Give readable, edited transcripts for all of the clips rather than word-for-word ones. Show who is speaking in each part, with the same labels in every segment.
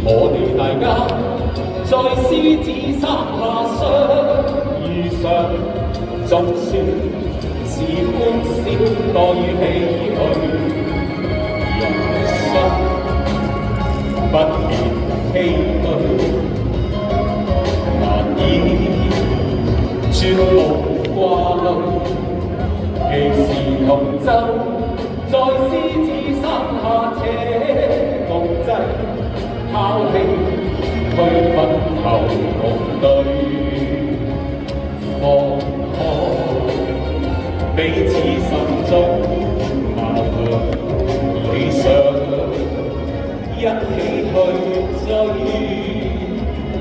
Speaker 1: 我哋大家在獅子山下相遇上，縱算是歡笑多於唏噓，人生不免唏噓，難以絕無掛慮。既是同舟，在獅子山下且共濟，拋棄區分後共對，放開彼此心中矛盾理想，一起去追，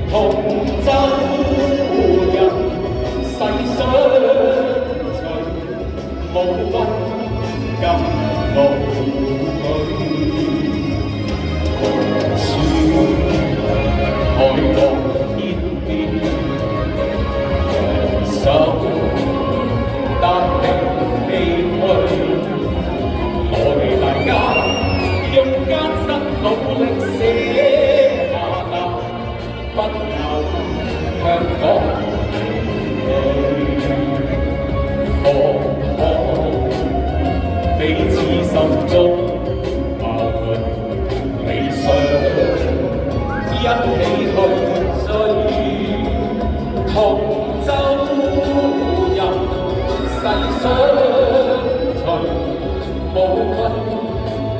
Speaker 1: 同舟人世相隨，無分甘露裏，同處海角天邊，攜手踏平崎嶇。我哋大家用艱辛努力寫下那不朽香港放開彼此心中矛盾理想，一起去追，同舟人世相隨，無分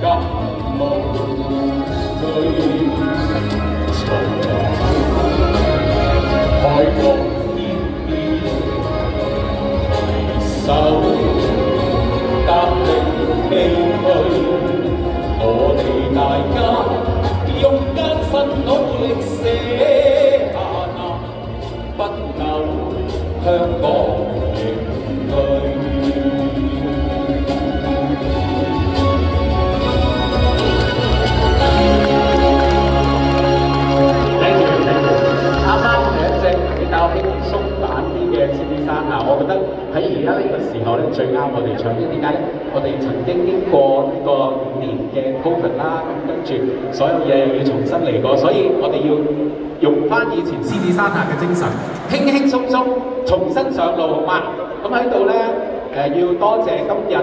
Speaker 1: 甘露裏，從海角天邊，攜手踏平崎嶇。我哋大家用艱辛努力寫下那不朽香港名句。我覺得喺而家呢個時候咧，最啱我哋唱。點解咧？我哋曾經經過呢個5年嘅 Covid 啦，咁跟住所有嘢又要重新嚟過，所以我哋要用翻以前獅子山下嘅精神，輕輕鬆鬆重新上路，好嗎？咁喺度咧，要多謝今日